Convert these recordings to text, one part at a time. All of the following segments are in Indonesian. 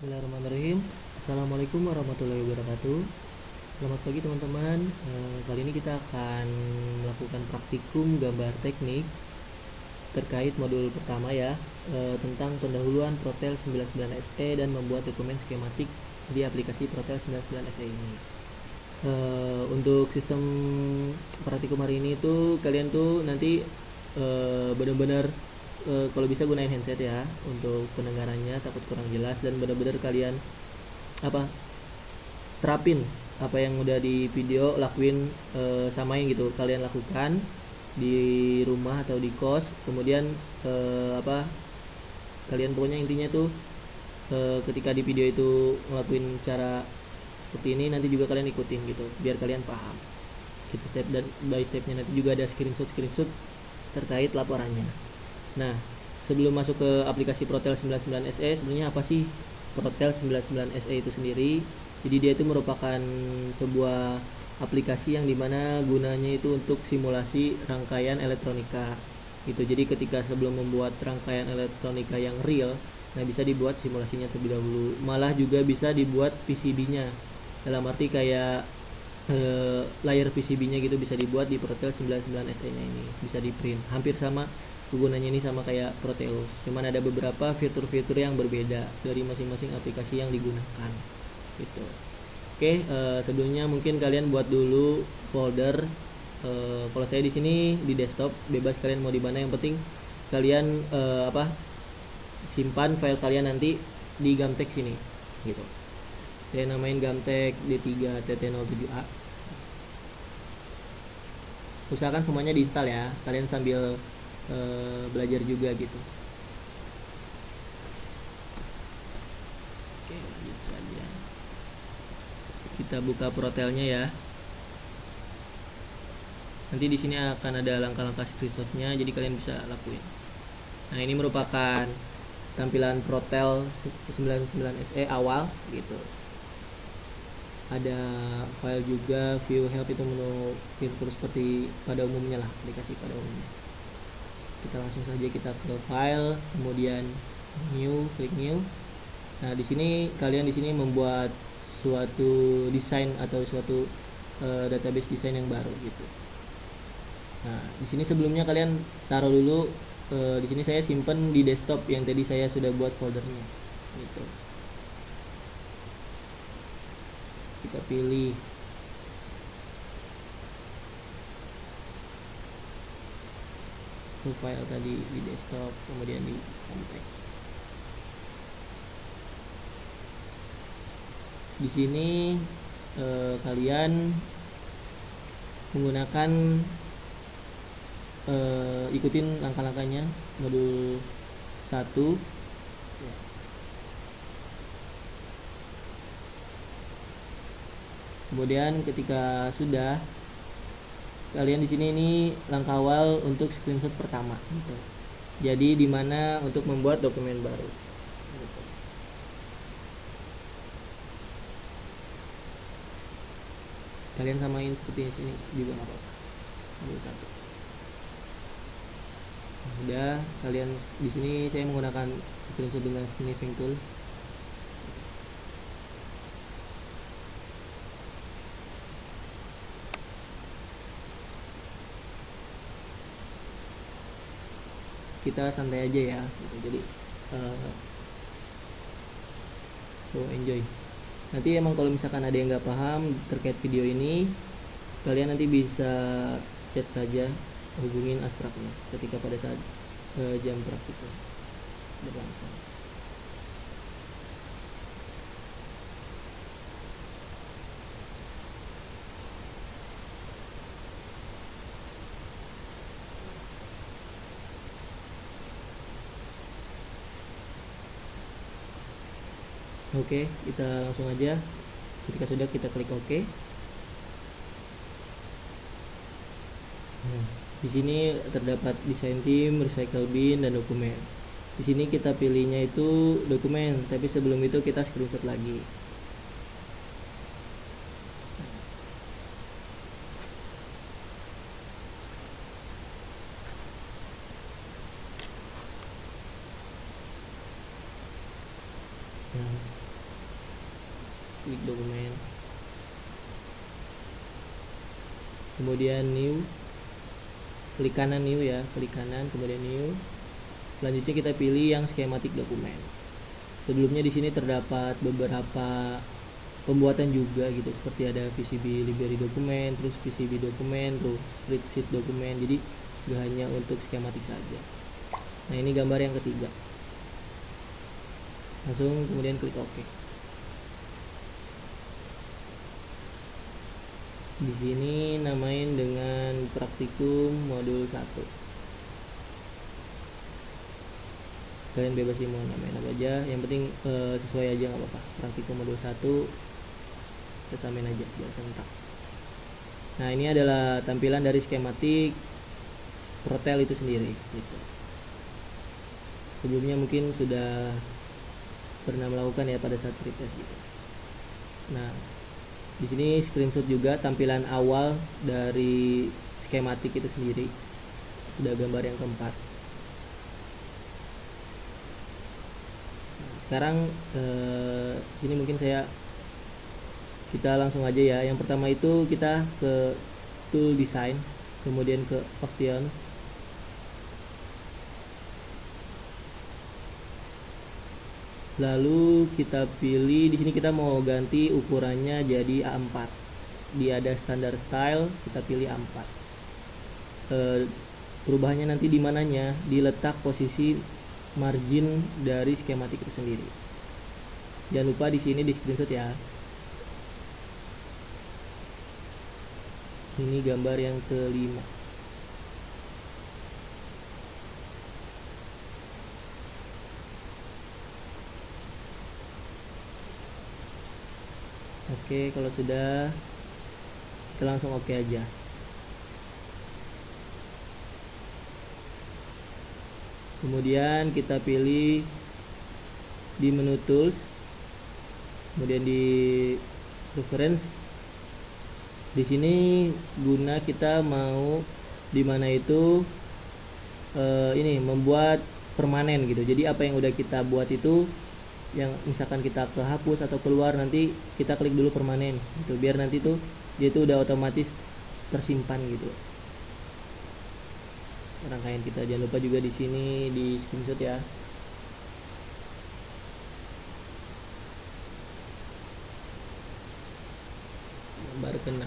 Bismillahirrahmanirrahim. Assalamualaikum warahmatullahi wabarakatuh. Selamat pagi teman-teman. Kali ini kita akan melakukan praktikum gambar teknik terkait modul pertama ya, tentang pendahuluan Protel 99 SE dan membuat dokumen skematik di aplikasi Protel 99 SE ini. Untuk sistem praktikum hari ini tuh kalian tuh nanti benar-benar kalau bisa gunain headset ya untuk pendengarannya, takut kurang jelas, dan benar-benar kalian terapin apa yang udah di video, lakuin, samain gitu, kalian lakukan di rumah atau di kos. Kemudian kalian pokoknya intinya tuh ketika di video itu ngelakuin cara seperti ini, nanti juga kalian ikutin gitu biar kalian paham gitu step dan by stepnya. Nanti juga ada screenshot terkait laporannya. Nah, sebelum masuk ke aplikasi Protel 99 SE, sebenarnya apa sih Protel 99 SE itu sendiri? Jadi dia itu merupakan sebuah aplikasi yang dimana gunanya itu untuk simulasi rangkaian elektronika gitu. Jadi ketika sebelum membuat rangkaian elektronika yang real, nah bisa dibuat simulasinya terlebih dahulu. Malah juga bisa dibuat PCB-nya. Dalam arti kayak layar PCB-nya gitu bisa dibuat di Protel 99 SE-nya ini. Bisa di print. Hampir sama gunanya ini sama kayak Proteus, cuman ada beberapa fitur-fitur yang berbeda dari masing-masing aplikasi yang digunakan gitu. Oke, sebelumnya mungkin kalian buat dulu folder. Kalau saya di sini di desktop, bebas kalian mau di mana, yang penting kalian simpan file kalian nanti di Gamtek sini gitu. Saya namain Gamtek D3 TT07A. Usahakan semuanya diinstal ya, kalian sambil belajar juga gitu. Oke, lanjut saja. Kita buka Protelnya ya. Nanti di sini akan ada langkah-langkah screenshotnya, jadi kalian bisa lakuin. Nah, ini merupakan tampilan Protel 99 SE awal gitu. Ada file juga, view help itu menu fitur seperti pada umumnya lah, aplikasi pada umumnya. Kita langsung saja kita ke file, kemudian new, klik new. Nah, di sini kalian di sini membuat suatu desain atau suatu database desain yang baru gitu. Nah, di sini sebelumnya kalian taruh dulu, di sini saya simpen di desktop yang tadi saya sudah buat foldernya gitu. Kita pilih file tadi di desktop, kemudian di Gamtek. Di sini kalian menggunakan ikutin langkah-langkahnya modul 1. Kemudian ketika sudah, kalian di sini ini langkah awal untuk screenshot pertama gitu. Jadi dimana untuk membuat dokumen baru gitu. Kalian samain seperti ini juga nggak apa-apa. Satu. Udah, kalian di sini saya menggunakan screenshot dengan sniffing tool. Kita santai aja ya gitu. Jadi enjoy. Nanti emang kalau misalkan ada yang nggak paham terkait video ini, kalian nanti bisa chat saja, hubungin Asprapnya ketika pada saat jam praktikum berlangsung. Oke, kita langsung aja. Ketika sudah, kita klik OK. Nah, di sini terdapat desain tim, recycle bin, dan dokumen. Di sini kita pilihnya itu dokumen, tapi sebelum itu kita screenshot lagi. Nah, kemudian new, klik kanan new ya, klik kanan kemudian new. Selanjutnya kita pilih yang skematik dokumen. Sebelumnya di sini terdapat beberapa pembuatan juga gitu, seperti ada PCB library dokumen, terus PCB dokumen, terus spreadsheet dokumen. Jadi gak hanya untuk skematik saja. Nah, ini gambar yang ketiga. Langsung kemudian klik OK. Di sini namain dengan praktikum modul 1. Kalian bebas sih mau namain apa aja, yang penting sesuai aja nggak apa-apa. Praktikum modul 1 kita samain aja biar sentak. Nah, ini adalah tampilan dari skematik Protel itu sendiri gitu. Sebelumnya mungkin sudah pernah melakukan ya pada saat pretest gitu. Nah, di sini screenshot juga tampilan awal dari skematik itu sendiri. Sudah gambar yang keempat. Sekarang sini mungkin kita langsung aja ya. Yang pertama itu kita ke tool design, kemudian ke options, lalu kita pilih di sini kita mau ganti ukurannya jadi A4. Dia ada standar style, kita pilih A4. Perubahannya nanti di mananya, di letak posisi margin dari skematik itu sendiri. Jangan lupa di sini di screenshot ya. Ini gambar yang kelima. Oke, kalau sudah kita langsung oke aja. Kemudian kita pilih di menu tools, kemudian di reference. Di sini guna kita mau di mana itu ini membuat permanen gitu. Jadi apa yang udah kita buat itu, yang misalkan kita kehapus atau keluar, nanti kita klik dulu permanen gitu, biar nanti tuh dia tuh udah otomatis tersimpan gitu rangkaian kita. Jangan lupa juga di sini di screenshot ya. Gambar ke-6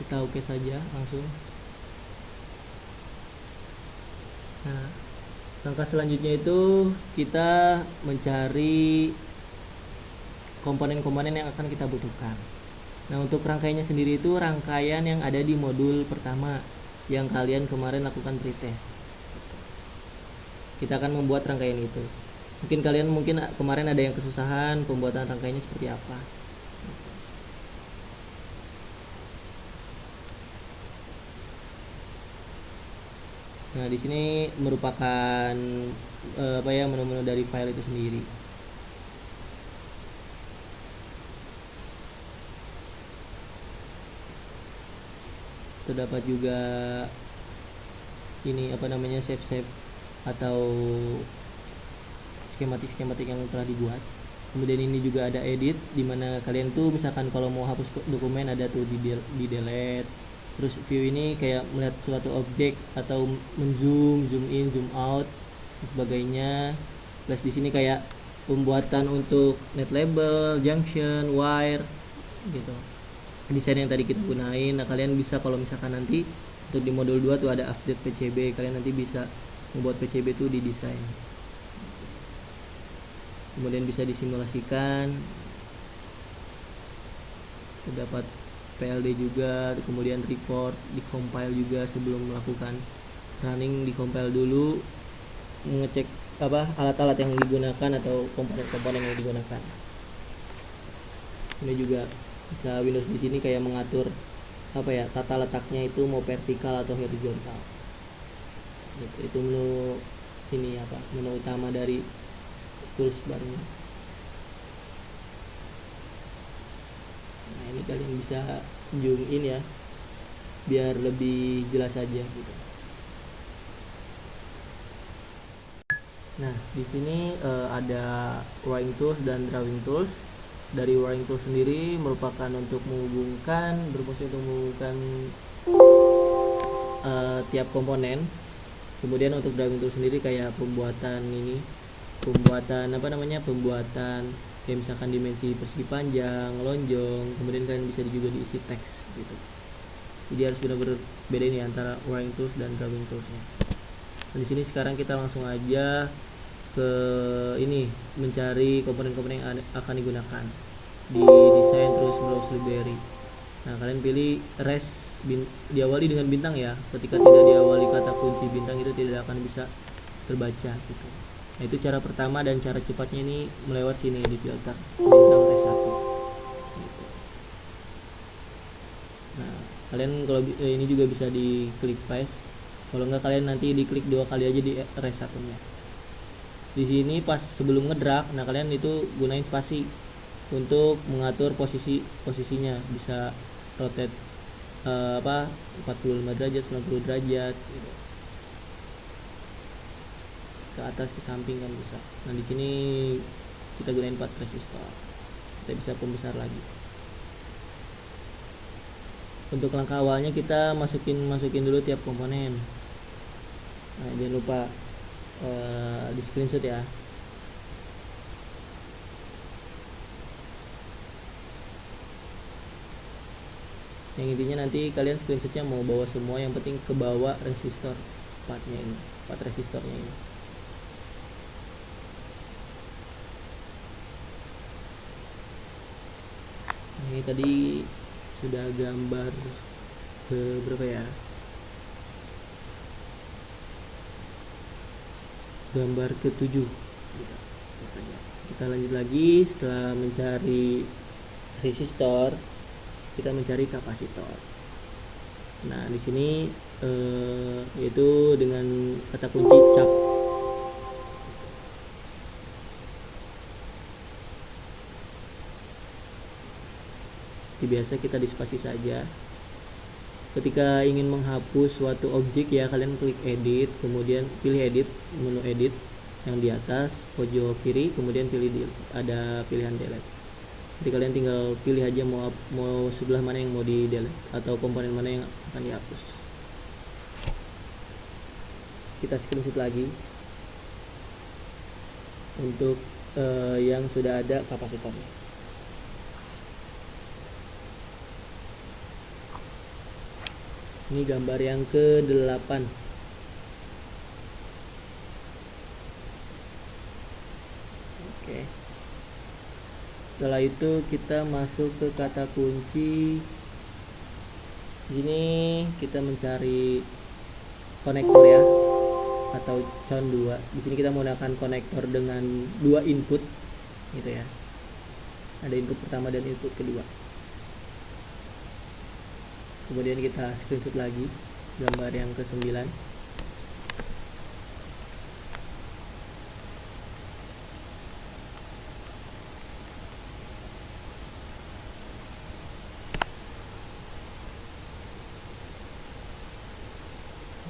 kita oke saja langsung. Nah, langkah selanjutnya itu kita mencari komponen-komponen yang akan kita butuhkan. Nah, untuk rangkaiannya sendiri itu rangkaian yang ada di modul pertama yang kalian kemarin lakukan pretest. Kita akan membuat rangkaian itu. Mungkin kalian kemarin ada yang kesusahan pembuatan rangkaiannya seperti apa. Nah, di sini merupakan menu-menu dari file itu sendiri. Terdapat juga ini save atau skematik yang telah dibuat. Kemudian ini juga ada edit, dimana kalian tuh misalkan kalau mau hapus dokumen ada tuh di delete. Terus view ini kayak melihat suatu objek atau zoom in, zoom out dan sebagainya. Plus di sini kayak pembuatan untuk net label, junction, wire gitu. Desain yang tadi kita gunain. Nah, kalian bisa kalau misalkan nanti untuk di modul 2 tuh ada update PCB, kalian nanti bisa membuat PCB tuh di desain. Kemudian bisa disimulasikan. Terdapat PLD juga, kemudian report, di-compile juga sebelum melakukan running, di-compile dulu, mengecek alat-alat yang digunakan atau komponen-komponen yang digunakan. Ini juga bisa Windows di sini kayak mengatur tata letaknya itu mau vertikal atau horizontal. Itu menu menu utama dari tools barnya. Nah, ini kalian bisa zoom in ya biar lebih jelas aja gitu. Nah, di sini ada drawing tools dan drawing tools. dari wiring tool sendiri merupakan untuk berfungsi untuk menghubungkan tiap komponen. Kemudian untuk driving tool sendiri kayak pembuatan kayak misalkan dimensi persegi panjang, lonjong, kemudian kalian bisa juga diisi teks gitu. Jadi harus benar-benar beda ini antara wiring tools dan driving toolsnya. Nah, di sini sekarang kita langsung aja ke ini, mencari komponen-komponen yang akan digunakan di desain terus browse library. Nah, kalian pilih res diawali dengan bintang ya. Ketika tidak diawali kata kunci bintang itu tidak akan bisa terbaca gitu. Nah, itu cara pertama, dan cara cepatnya ini melewat sini di filter bintang res 1 gitu. Nah, kalian kalau ini juga bisa diklik paste. Kalau enggak kalian nanti diklik 2 kali aja di res 1-nya. Di sini pas sebelum ngedrag, nah kalian itu gunain spasi untuk mengatur posisinya, bisa rotate 45 derajat, 90 derajat gitu. Ke atas ke samping kan bisa. Nah, di sini kita gunain 4 resistor. Kita bisa pembesar lagi. Untuk langkah awalnya kita masukin dulu tiap komponen. Nah, jangan lupa di screenshot ya. Yang intinya nanti kalian screenshotnya mau bawa semua, yang penting ke bawah resistor 4 resistornya ini. Ini tadi sudah gambar ke berapa ya? Gambar ke-7. Kita lanjut lagi. Setelah mencari resistor, kita mencari kapasitor. Nah, di sini yaitu dengan kata kunci cap. Biasa kita dispasi saja. Ketika ingin menghapus suatu objek ya, kalian klik edit, kemudian pilih edit, menu edit yang di atas pojok kiri, kemudian ada pilihan delete. Jadi kalian tinggal pilih aja mau sebelah mana yang mau di delete atau komponen mana yang akan dihapus. Kita screenshot lagi untuk yang sudah ada kapasitornya. Ini gambar yang ke-8. Oke. Setelah itu kita masuk ke kata kunci. Ini kita mencari konektor ya, atau con 2. Di sini kita menggunakan konektor dengan 2 input gitu ya. Ada input pertama dan input kedua. Kemudian kita screenshot lagi gambar yang ke-9.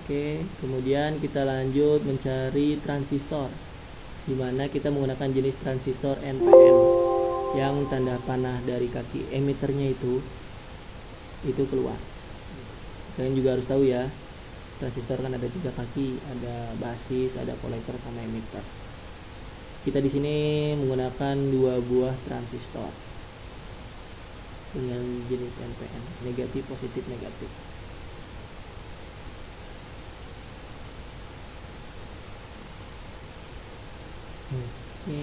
Oke, kemudian kita lanjut mencari transistor, dimana kita menggunakan jenis transistor NPN yang tanda panah dari kaki emitternya itu keluar. Kalian juga harus tahu ya, transistor kan ada 3 kaki, ada basis, ada kolektor sama emitter. Kita di sini menggunakan 2 buah transistor dengan jenis NPN, negatif, positif, negatif. Oke,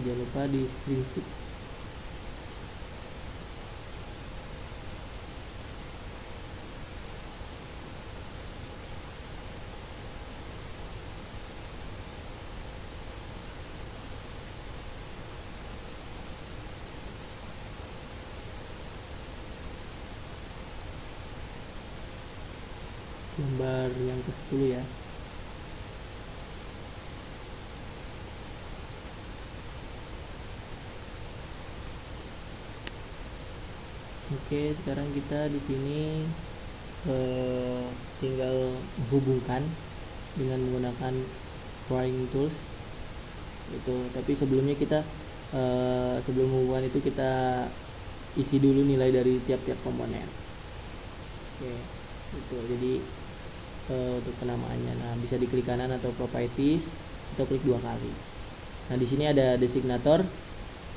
jangan lupa di screenshot. Gambar yang ke-10 ya. Oke, sekarang kita di sini tinggal menghubungkan dengan menggunakan wiring tools itu. Tapi sebelumnya kita sebelum menghubungkan itu kita isi dulu nilai dari tiap-tiap komponen. Oke, itu jadi untuk penamaannya. Nah, bisa diklik kanan atau properties atau klik 2 kali. Nah, di sini ada designator,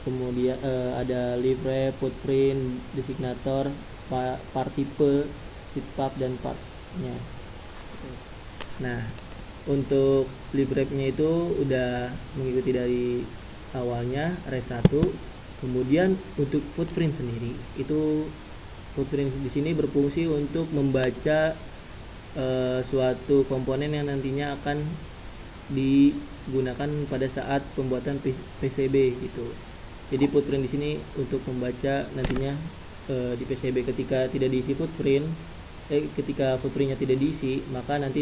kemudian ada libre, footprint, designator, part type, seed path, dan partnya. Nah, untuk libre-nya itu udah mengikuti dari awalnya res 1. Kemudian untuk footprint sendiri itu footprint di sini berfungsi untuk membaca suatu komponen yang nantinya akan digunakan pada saat pembuatan PCB gitu. Jadi footprint di sini untuk membaca nantinya di PCB ketika tidak diisi footprint, ketika footprintnya tidak diisi, maka nanti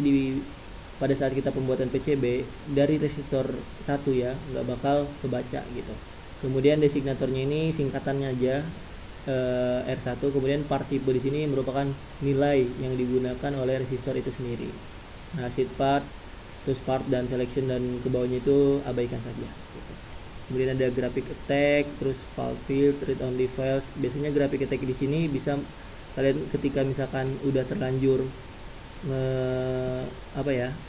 pada saat kita pembuatan PCB dari resistor 1 ya nggak bakal kebaca gitu. Kemudian designatornya ini singkatannya aja R1. Kemudian part type di sini merupakan nilai yang digunakan oleh resistor itu sendiri. Nah, seed path, terus part dan selection dan ke bawahnya itu abaikan saja gitu. Kemudian ada graphic attack, terus file field, read only files. Biasanya graphic attack di sini bisa kalian ketika misalkan udah terlanjur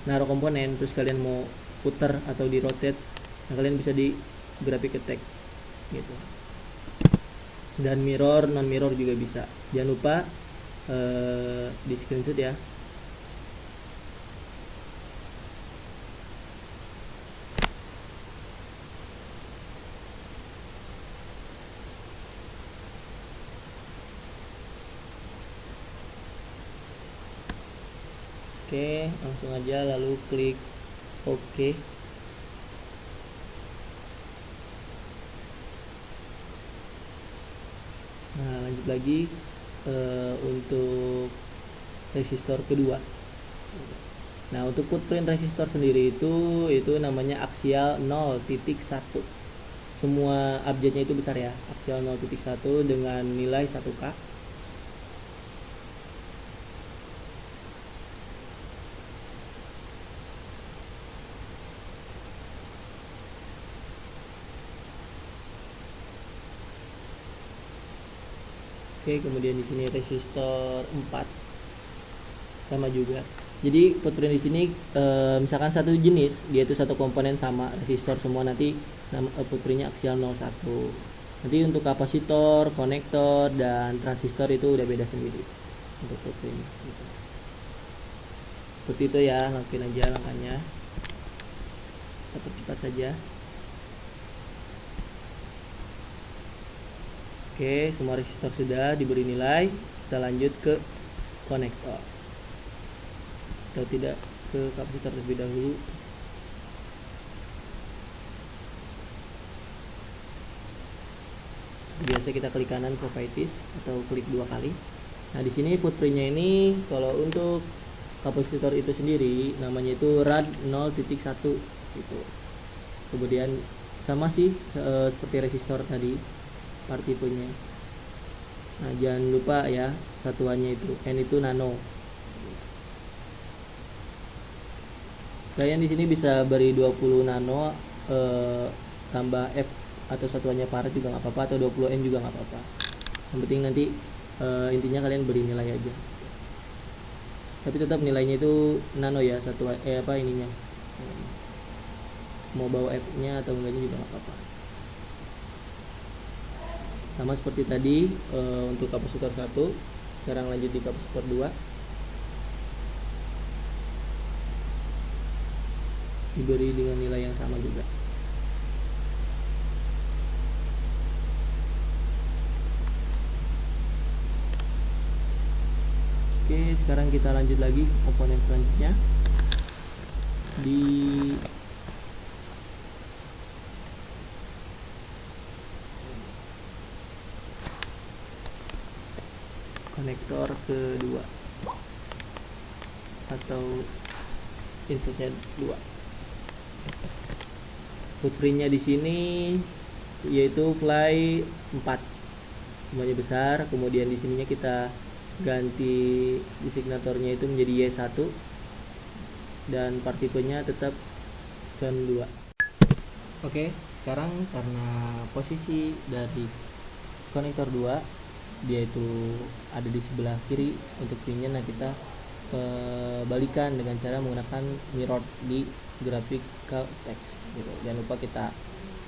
naruh komponen terus kalian mau putar atau di rotate, nah kalian bisa di graphic attack gitu. Dan mirror, non mirror juga bisa. Jangan lupa di screenshot ya. Oke, langsung aja lalu klik OK. Nah, lanjut lagi untuk resistor kedua. Nah, untuk footprint resistor sendiri itu namanya aksial 0.1. Semua abjadnya itu besar ya, aksial 0.1 dengan nilai 1K. Oke, kemudian di sini resistor 4 sama juga. Jadi footprint di sini misalkan satu jenis, dia itu satu komponen sama resistor semua, nanti footprintnya aksial 01. Nanti untuk kapasitor, konektor, dan transistor itu udah beda sendiri untuk footprint gitu. Seperti itu ya, lakuin aja langkahnya. Kita percepat saja. Oke, semua resistor sudah diberi nilai. Kita lanjut ke konektor. Atau tidak ke kapasitor terlebih dahulu. Biasa kita klik kanan properties atau klik 2 kali. Nah, di sini footprintnya ini kalau untuk kapasitor itu sendiri namanya itu rad 0.1 gitu. Kemudian sama sih seperti resistor tadi part tipenya. Nah, jangan lupa ya satuannya itu N itu nano. Kalian di sini bisa beri 20 nano tambah F atau satuannya farad juga nggak apa-apa, atau 20 N juga nggak apa-apa. Yang penting nanti intinya kalian beri nilai aja. Tapi tetap nilainya itu nano ya, ininya. Mau bawa F-nya atau enggaknya juga nggak apa-apa. Sama seperti tadi untuk kapasitor 1. Sekarang lanjut di kapasitor 2. Diberi dengan nilai yang sama juga. Oke, sekarang kita lanjut lagi ke komponen selanjutnya. Di konektor kedua atau inputnya 2. Footprintnya di sini yaitu fly 4, semuanya besar. Kemudian di sininya kita ganti designatornya itu menjadi Y1 dan part tipenya tetap con 2. Oke, sekarang karena posisi dari konektor 2 dia itu ada di sebelah kiri untuk pinnya, nah kita balikan dengan cara menggunakan mirror di graphical text gitu. Jangan lupa kita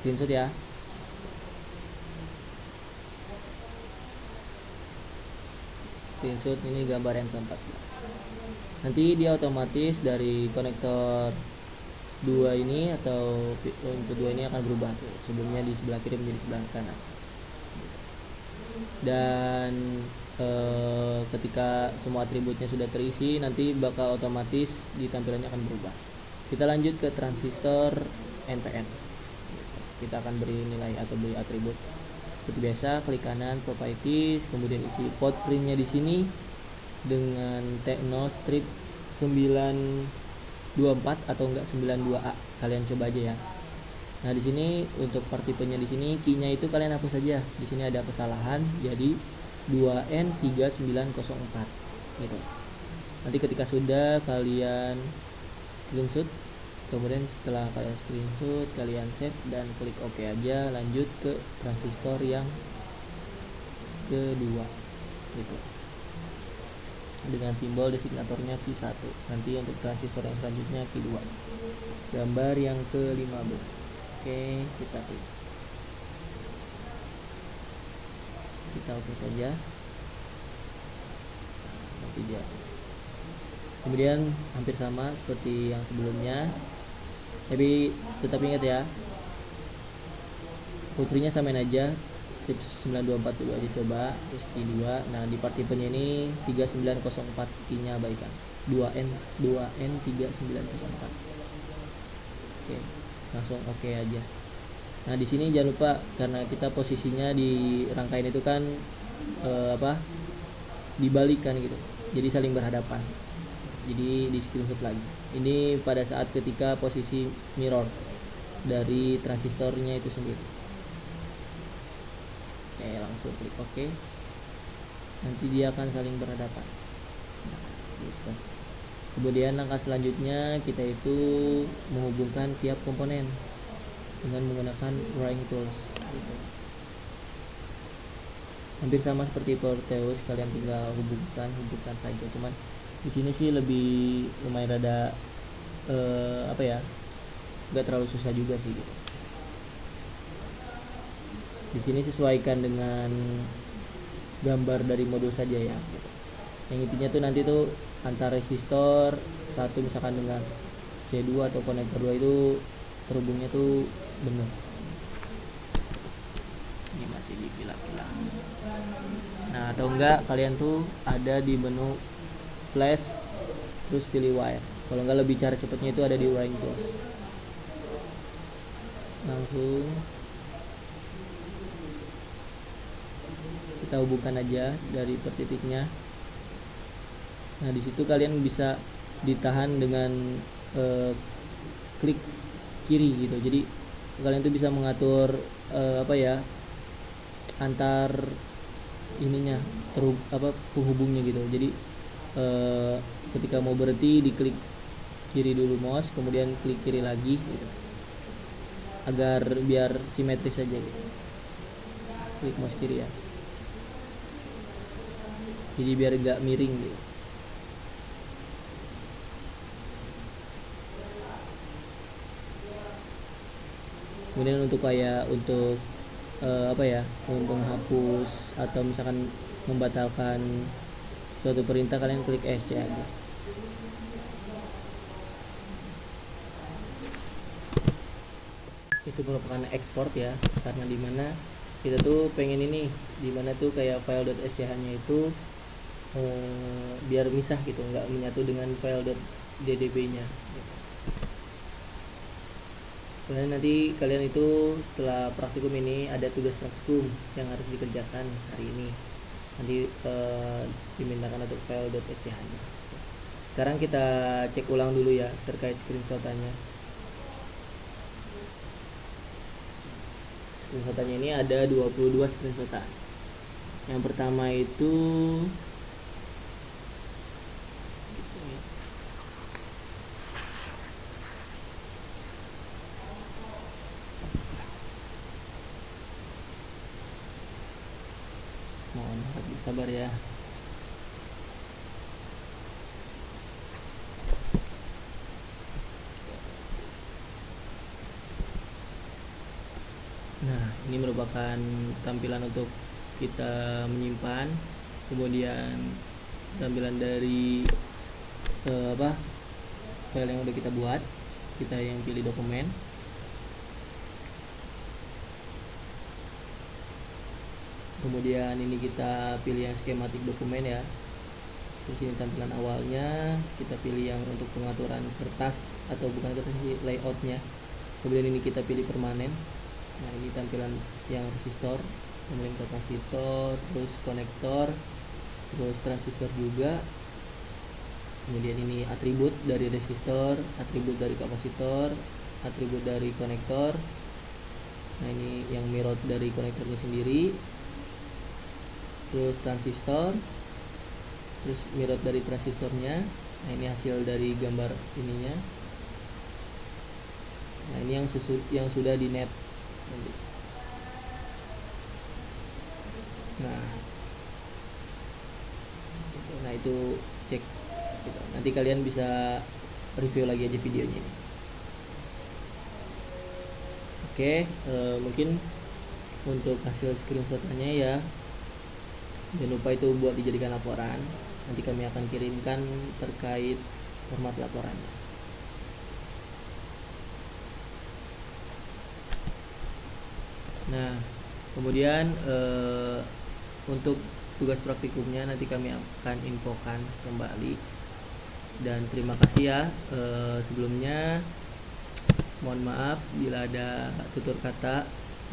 screenshot ya. Screenshot ini gambar yang ke-14. Nanti dia otomatis dari konektor 2 ini atau input 2 ini akan berubah tuh. Sebelumnya di sebelah kiri menjadi sebelah kanan. Dan ketika semua atributnya sudah terisi, nanti bakal otomatis di tampilannya akan berubah. Kita lanjut ke transistor NPN. Kita akan beri nilai atau beri atribut. Seperti biasa, klik kanan properties, kemudian isi port printnya di sini dengan T0 strip 924 atau enggak 92A. Kalian coba aja ya. Nah, di sini untuk part tipenya di sini key-nya itu kalian hapus saja. Di sini ada kesalahan jadi 2N3904 gitu. Nanti ketika sudah kalian screenshot, kemudian setelah kalian screenshot kalian save dan klik OK aja, lanjut ke transistor yang kedua gitu. Dengan simbol designatornya Q1. Nanti untuk transistor yang selanjutnya Q2. Gambar yang ke-15. Oke, kita klik. Kita oke saja. Nanti dia. Kemudian hampir sama seperti yang sebelumnya. Tapi tetap ingat ya. Putrinya samain aja. Strip 924 dulu aja coba. Terus Q2. Nah, di part tipenya ini 3904, key-nya abaikan. 2N3904. Oke. Langsung oke aja. Nah, di sini jangan lupa karena kita posisinya di rangkaian itu kan dibalikan gitu. Jadi saling berhadapan. Jadi di screenshot lagi. Ini pada saat ketika posisi mirror dari transistornya itu sendiri. Oke, langsung klik OK. Nanti dia akan saling berhadapan. Nah, gitu. Kemudian langkah selanjutnya kita itu menghubungkan tiap komponen dengan menggunakan wiring tools gitu. Hampir sama seperti Proteus, kalian tinggal hubungkan saja. Cuman di sini sih lebih lumayan rada nggak terlalu susah juga sih gitu. Di sini sesuaikan dengan gambar dari modul saja ya gitu. Yang intinya tuh nanti tuh antar resistor satu misalkan dengan C2 atau konektor 2 itu terhubungnya tuh benar. Ini masih dipilah-pilah. Nah, atau enggak kalian tuh ada di menu flash terus pilih wire. Kalau enggak lebih cara cepatnya itu ada di wiring tools. Langsung kita hubungkan aja dari per titiknya. Nah, di situ kalian bisa ditahan dengan klik kiri gitu. Jadi kalian tuh bisa mengatur antar ininya penghubungnya gitu. Jadi ketika mau berhenti diklik kiri dulu mouse, kemudian klik kiri lagi gitu. Agar biar simetris aja gitu. Klik mouse kiri ya. Jadi biar enggak miring gitu. Kemudian untuk menghapus atau misalkan membatalkan suatu perintah, kalian klik SC aja. Itu merupakan export ya, karena dimana kita tuh pengen ini, dimana tuh kayak file.sch nya itu biar misah gitu, nggak menyatu dengan file.ddb nya gitu. Kemudian nanti kalian itu setelah praktikum ini ada tugas praktikum yang harus dikerjakan hari ini. Nanti dimintakan untuk file.sch nya. Sekarang kita cek ulang dulu ya terkait screenshotannya. Screenshotannya ini ada 22 screenshotan. Yang pertama itu sabar ya. Nah, ini merupakan tampilan untuk kita menyimpan, kemudian tampilan dari file yang udah kita buat, kita yang pilih dokumen. Kemudian ini kita pilih yang skematik dokumen ya. Terus ini tampilan awalnya, kita pilih yang untuk pengaturan kertas atau bukan kertas, layoutnya. Kemudian ini kita pilih permanen. Nah, ini tampilan yang resistor, kemudian kapasitor, terus konektor, terus transistor juga. Kemudian ini atribut dari resistor, atribut dari kapasitor, atribut dari konektor. Nah, ini yang mirror dari konektornya sendiri, terus transistor, terus mirror dari transistornya. Nah, ini hasil dari gambar ininya. Nah, ini yang sudah di net. Nah itu cek gitu. Nanti kalian bisa review lagi aja videonya ini. Oke, mungkin untuk hasil screenshotnya ya, jangan lupa itu buat dijadikan laporan. Nanti kami akan kirimkan terkait format laporannya. Nah, kemudian untuk tugas praktikumnya nanti kami akan infokan kembali. Dan terima kasih ya, sebelumnya mohon maaf bila ada tutur kata,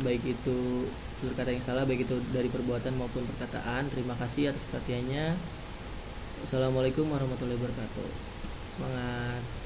baik itu tutur kata yang salah, baik itu dari perbuatan maupun perkataan. Terima kasih atas perhatiannya. Assalamualaikum warahmatullahi wabarakatuh. Semangat.